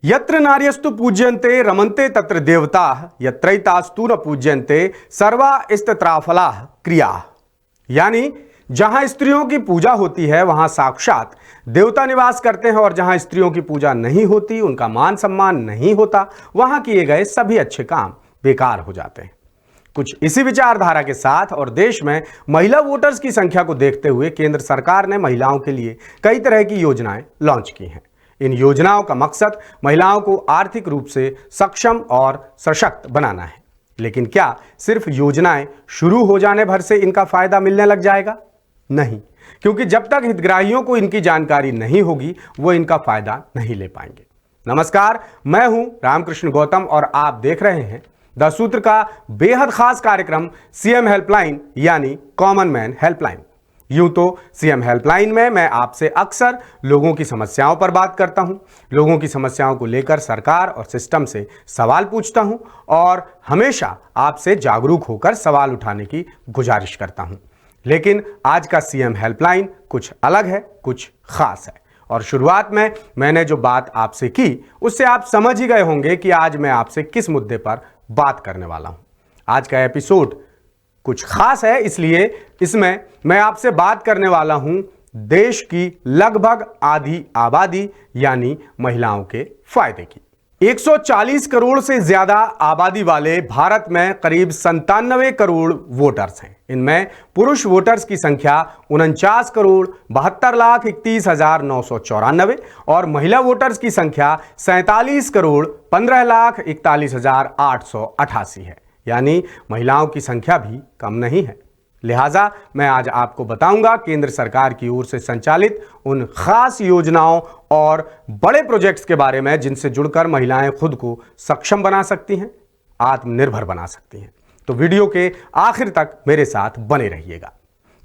यत्र नार्यस्तु पूज्यन्ते रमन्ते तत्र देवताः यत्रैतास्तु न पूज्यन्ते सर्वा इस्तत्राफलाः क्रियाः। यानी जहां स्त्रियों की पूजा होती है वहां साक्षात देवता निवास करते हैं और जहां स्त्रियों की पूजा नहीं होती, उनका मान सम्मान नहीं होता, वहां किए गए सभी अच्छे काम बेकार हो जाते हैं। कुछ इसी विचारधारा के साथ और देश में महिला वोटर्स की संख्या को देखते हुए केंद्र सरकार ने महिलाओं के लिए कई तरह की योजनाएं लॉन्च की हैं। इन योजनाओं का मकसद महिलाओं को आर्थिक रूप से सक्षम और सशक्त बनाना है। लेकिन क्या सिर्फ योजनाएं शुरू हो जाने भर से इनका फायदा मिलने लग जाएगा? नहीं, क्योंकि जब तक हितग्राहियों को इनकी जानकारी नहीं होगी वो इनका फायदा नहीं ले पाएंगे। नमस्कार, मैं हूं रामकृष्ण गौतम और आप देख रहे हैं द सूत्र का बेहद खास कार्यक्रम सीएम हेल्पलाइन यानी कॉमन मैन हेल्पलाइन। यूं तो सीएम हेल्पलाइन में मैं आपसे अक्सर लोगों की समस्याओं पर बात करता हूं, लोगों की समस्याओं को लेकर सरकार और सिस्टम से सवाल पूछता हूं और हमेशा आपसे जागरूक होकर सवाल उठाने की गुजारिश करता हूं। लेकिन आज का सीएम हेल्पलाइन कुछ अलग है, कुछ खास है। और शुरुआत में मैंने जो बात आपसे की उससे आप समझ ही गए होंगे कि आज मैं आपसे किस मुद्दे पर बात करने वाला हूं। आज का एपिसोड कुछ खास है, इसलिए इसमें मैं आपसे बात करने वाला हूं देश की लगभग आधी आबादी यानी महिलाओं के फायदे की। 140 करोड़ से ज्यादा आबादी वाले भारत में करीब 97 करोड़ वोटर्स हैं। इनमें पुरुष वोटर्स की संख्या 49 करोड़ 72,31,994 और महिला वोटर्स की संख्या 47 करोड़ 15,41,888 है। यानी महिलाओं की संख्या भी कम नहीं है। लिहाजा मैं आज आपको बताऊंगा केंद्र सरकार की ओर से संचालित उन खास योजनाओं और बड़े प्रोजेक्ट्स के बारे में जिनसे जुड़कर महिलाएं खुद को सक्षम बना सकती हैं, आत्मनिर्भर बना सकती हैं। तो वीडियो के आखिर तक मेरे साथ बने रहिएगा।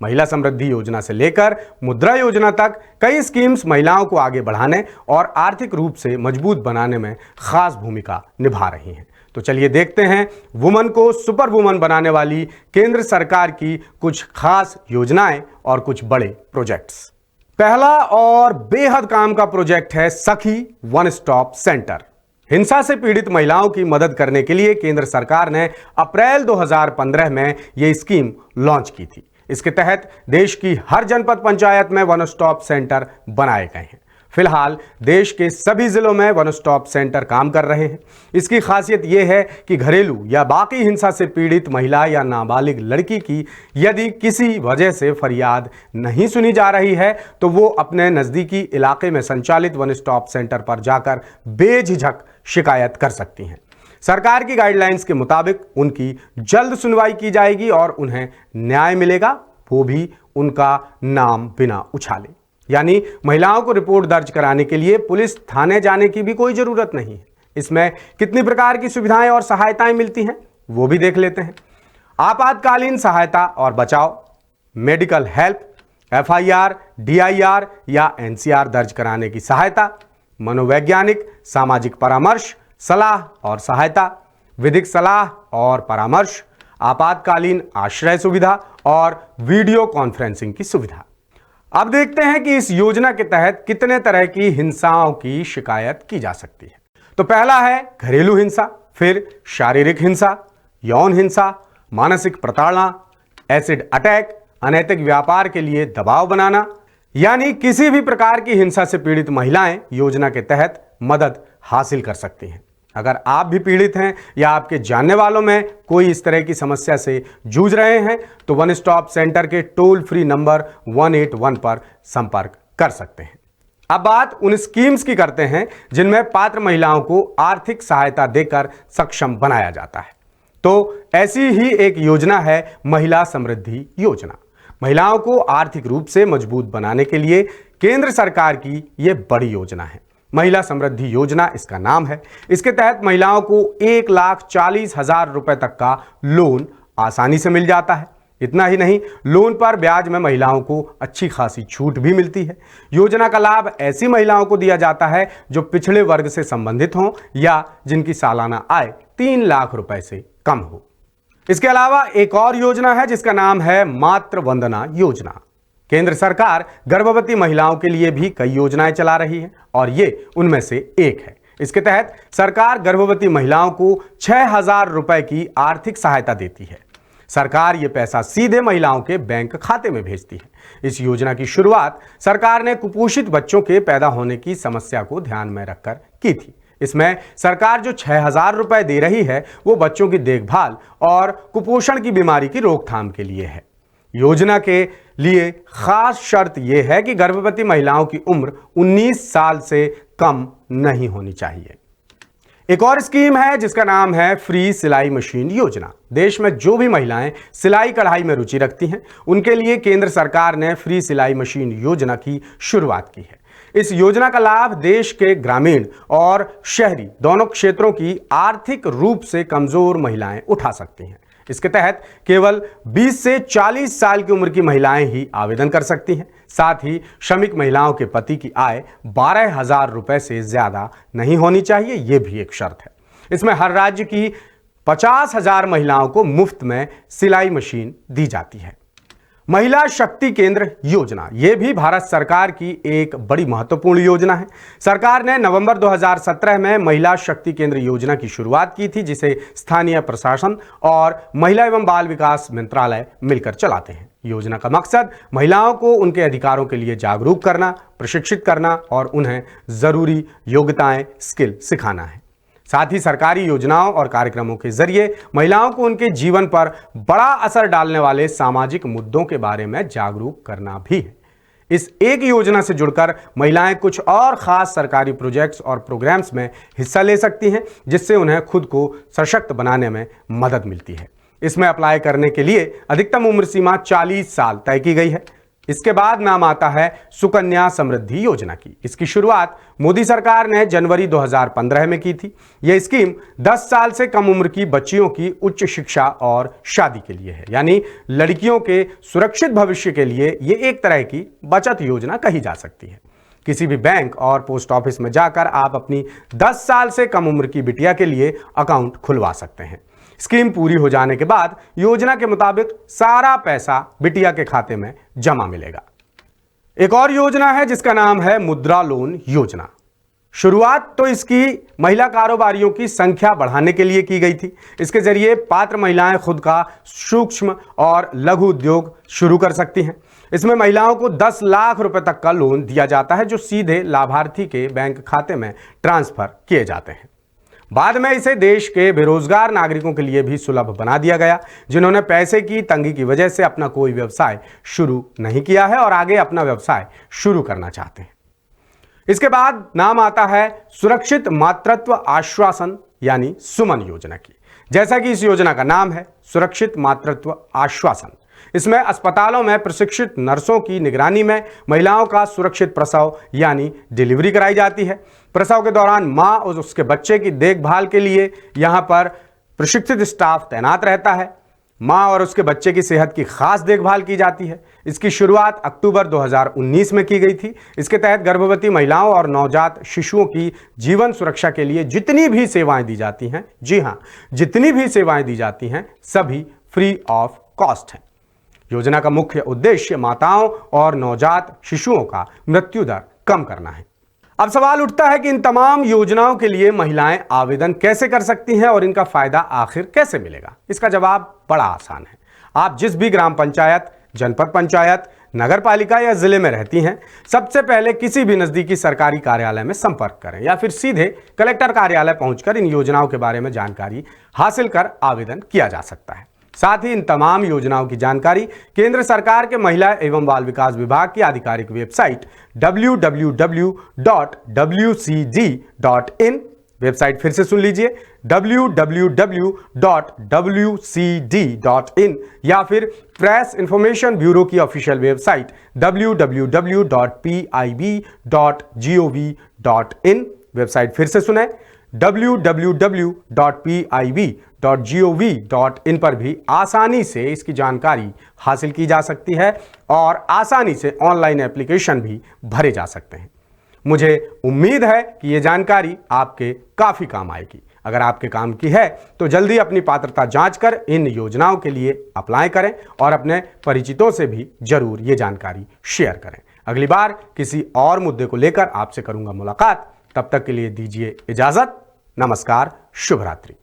महिला समृद्धि योजना से लेकर मुद्रा योजना तक कई स्कीम्स महिलाओं को आगे बढ़ाने और आर्थिक रूप से मजबूत बनाने में खास भूमिका निभा रही हैं। तो चलिए देखते हैं वुमन को सुपर वुमन बनाने वाली केंद्र सरकार की कुछ खास योजनाएं और कुछ बड़े प्रोजेक्ट्स। पहला और बेहद काम का प्रोजेक्ट है सखी वन स्टॉप सेंटर। हिंसा से पीड़ित महिलाओं की मदद करने के लिए केंद्र सरकार ने अप्रैल 2015 में यह स्कीम लॉन्च की थी। इसके तहत देश की हर जनपद पंचायत में वन स्टॉप सेंटर बनाए गए हैं। फिलहाल देश के सभी जिलों में वन स्टॉप सेंटर काम कर रहे हैं। इसकी खासियत यह है कि घरेलू या बाकी हिंसा से पीड़ित महिला या नाबालिग लड़की की यदि किसी वजह से फरियाद नहीं सुनी जा रही है तो वो अपने नज़दीकी इलाके में संचालित वन स्टॉप सेंटर पर जाकर बेझिझक शिकायत कर सकती हैं। सरकार की गाइडलाइंस के मुताबिक उनकी जल्द सुनवाई की जाएगी और उन्हें न्याय मिलेगा, वो भी उनका नाम बिना उछाले। यानी महिलाओं को रिपोर्ट दर्ज कराने के लिए पुलिस थाने जाने की भी कोई जरूरत नहीं है। इसमें कितनी प्रकार की सुविधाएं और सहायताएं मिलती हैं वो भी देख लेते हैं। आपातकालीन सहायता और बचाव, मेडिकल हेल्प, एफआईआर, डीआईआर या एनसीआर दर्ज कराने की सहायता, मनोवैज्ञानिक सामाजिक परामर्श, सलाह और सहायता, विधिक सलाह और परामर्श, आपातकालीन आश्रय सुविधा और वीडियो कॉन्फ्रेंसिंग की सुविधा। अब देखते हैं कि इस योजना के तहत कितने तरह की हिंसाओं की शिकायत की जा सकती है। तो पहला है घरेलू हिंसा, फिर शारीरिक हिंसा, यौन हिंसा, मानसिक प्रताड़ना, एसिड अटैक, अनैतिक व्यापार के लिए दबाव बनाना। यानी किसी भी प्रकार की हिंसा से पीड़ित महिलाएं योजना के तहत मदद हासिल कर सकती हैं। अगर आप भी पीड़ित हैं या आपके जानने वालों में कोई इस तरह की समस्या से जूझ रहे हैं तो वन स्टॉप सेंटर के टोल फ्री नंबर 181 पर संपर्क कर सकते हैं। अब बात उन स्कीम्स की करते हैं जिनमें पात्र महिलाओं को आर्थिक सहायता देकर सक्षम बनाया जाता है। तो ऐसी ही एक योजना है महिला समृद्धि योजना। महिलाओं को आर्थिक रूप से मजबूत बनाने के लिए केंद्र सरकार की यह बड़ी योजना है। महिला समृद्धि योजना इसका नाम है। इसके तहत महिलाओं को 1,40,000 रुपए तक का लोन आसानी से मिल जाता है। इतना ही नहीं, लोन पर ब्याज में महिलाओं को अच्छी खासी छूट भी मिलती है। योजना का लाभ ऐसी महिलाओं को दिया जाता है जो पिछड़े वर्ग से संबंधित हों या जिनकी सालाना आय 3 लाख रुपए से कम हो। इसके अलावा एक और योजना है जिसका नाम है मातृ वंदना योजना। केंद्र सरकार गर्भवती महिलाओं के लिए भी कई योजनाएं चला रही है और ये उनमें से एक है। इसके तहत सरकार गर्भवती महिलाओं को 6,000 रुपए की आर्थिक सहायता देती है। सरकार ये पैसा सीधे महिलाओं के बैंक खाते में भेजती है। इस योजना की शुरुआत सरकार ने कुपोषित बच्चों के पैदा होने की समस्या को ध्यान में रखकर की थी। इसमें सरकार जो 6,000 रुपए दे रही है वो बच्चों की देखभाल और कुपोषण की बीमारी की रोकथाम के लिए है। योजना के लिए खास शर्त यह है कि गर्भवती महिलाओं की उम्र 19 साल से कम नहीं होनी चाहिए। एक और स्कीम है जिसका नाम है फ्री सिलाई मशीन योजना। देश में जो भी महिलाएं सिलाई कढ़ाई में रुचि रखती हैं उनके लिए केंद्र सरकार ने फ्री सिलाई मशीन योजना की शुरुआत की है। इस योजना का लाभ देश के ग्रामीण और शहरी दोनों क्षेत्रों की आर्थिक रूप से कमजोर महिलाएं उठा सकती हैं। इसके तहत केवल 20 से 40 साल की उम्र की महिलाएं ही आवेदन कर सकती हैं। साथ ही श्रमिक महिलाओं के पति की आय 12,000 रुपए से ज्यादा नहीं होनी चाहिए, यह भी एक शर्त है। इसमें हर राज्य की 50,000 महिलाओं को मुफ्त में सिलाई मशीन दी जाती है। महिला शक्ति केंद्र योजना यह भी भारत सरकार की एक बड़ी महत्वपूर्ण योजना है। सरकार ने नवंबर 2017 में महिला शक्ति केंद्र योजना की शुरुआत की थी, जिसे स्थानीय प्रशासन और महिला एवं बाल विकास मंत्रालय मिलकर चलाते हैं। योजना का मकसद महिलाओं को उनके अधिकारों के लिए जागरूक करना, प्रशिक्षित करना और उन्हें जरूरी योग्यताएं, स्किल सिखाना है। साथ ही सरकारी योजनाओं और कार्यक्रमों के जरिए महिलाओं को उनके जीवन पर बड़ा असर डालने वाले सामाजिक मुद्दों के बारे में जागरूक करना भी है। इस एक योजना से जुड़कर महिलाएं कुछ और खास सरकारी प्रोजेक्ट्स और प्रोग्राम्स में हिस्सा ले सकती हैं, जिससे उन्हें खुद को सशक्त बनाने में मदद मिलती है। इसमें अप्लाई करने के लिए अधिकतम उम्र सीमा 40 साल तय की गई है। इसके बाद नाम आता है सुकन्या समृद्धि योजना की। इसकी शुरुआत मोदी सरकार ने जनवरी 2015 में की थी। यह स्कीम 10 साल से कम उम्र की बच्चियों की उच्च शिक्षा और शादी के लिए है, यानी लड़कियों के सुरक्षित भविष्य के लिए यह एक तरह की बचत योजना कही जा सकती है। किसी भी बैंक और पोस्ट ऑफिस में जाकर आप अपनी 10 साल से कम उम्र की बिटिया के लिए अकाउंट खुलवा सकते हैं। स्कीम पूरी हो जाने के बाद योजना के मुताबिक सारा पैसा बिटिया के खाते में जमा मिलेगा। एक और योजना है जिसका नाम है मुद्रा लोन योजना। शुरुआत तो इसकी महिला कारोबारियों की संख्या बढ़ाने के लिए की गई थी। इसके जरिए पात्र महिलाएं खुद का सूक्ष्म और लघु उद्योग शुरू कर सकती हैं। इसमें महिलाओं को 10 लाख रुपए तक का लोन दिया जाता है, जो सीधे लाभार्थी के बैंक खाते में ट्रांसफर किए जाते हैं। बाद में इसे देश के बेरोजगार नागरिकों के लिए भी सुलभ बना दिया गया, जिन्होंने पैसे की तंगी की वजह से अपना कोई व्यवसाय शुरू नहीं किया है और आगे अपना व्यवसाय शुरू करना चाहते हैं। इसके बाद नाम आता है सुरक्षित मातृत्व आश्वासन यानी सुमन योजना की। जैसा कि इस योजना का नाम है सुरक्षित मातृत्व आश्वासन, इसमें अस्पतालों में प्रशिक्षित नर्सों की निगरानी में महिलाओं का सुरक्षित प्रसव यानी डिलीवरी कराई जाती है। प्रसव के दौरान मां और उसके बच्चे की देखभाल के लिए यहां पर प्रशिक्षित स्टाफ तैनात रहता है। मां और उसके बच्चे की सेहत की खास देखभाल की जाती है। इसकी शुरुआत अक्टूबर 2019 में की गई थी। इसके तहत गर्भवती महिलाओं और नवजात शिशुओं की जीवन सुरक्षा के लिए जितनी भी सेवाएं दी जाती हैं, जी हां, जितनी भी सेवाएं दी जाती हैं सभी फ्री ऑफ कॉस्ट हैं। योजना का मुख्य उद्देश्य माताओं और नवजात शिशुओं का मृत्यु दर कम करना है। अब सवाल उठता है कि इन तमाम योजनाओं के लिए महिलाएं आवेदन कैसे कर सकती हैं और इनका फायदा आखिर कैसे मिलेगा? इसका जवाब बड़ा आसान है। आप जिस भी ग्राम पंचायत, जनपद पंचायत, नगर पालिका या जिले में रहती हैं, सबसे पहले किसी भी नजदीकी सरकारी कार्यालय में संपर्क करें या फिर सीधे कलेक्टर कार्यालय पहुंचकर इन योजनाओं के बारे में जानकारी हासिल कर आवेदन किया जा सकता है। साथ ही इन तमाम योजनाओं की जानकारी केंद्र सरकार के महिला एवं बाल विकास विभाग की आधिकारिक वेबसाइट www.wcd.in, वेबसाइट फिर से सुन लीजिए www.wcd.in, या फिर प्रेस इंफॉर्मेशन ब्यूरो की ऑफिशियल वेबसाइट www.pib.gov.in, वेबसाइट फिर से सुने www.pib.gov.in पर भी आसानी से इसकी जानकारी हासिल की जा सकती है और आसानी से ऑनलाइन एप्लीकेशन भी भरे जा सकते हैं। मुझे उम्मीद है कि ये जानकारी आपके काफी काम आएगी। अगर आपके काम की है तो जल्दी अपनी पात्रता जांच कर इन योजनाओं के लिए अप्लाई करें और अपने परिचितों से भी जरूर ये जानकारी शेयर करें। अगली बार किसी और मुद्दे को लेकर आपसे करूंगा मुलाकात। तब तक के लिए दीजिए इजाजत। नमस्कार, शुभ रात्रि।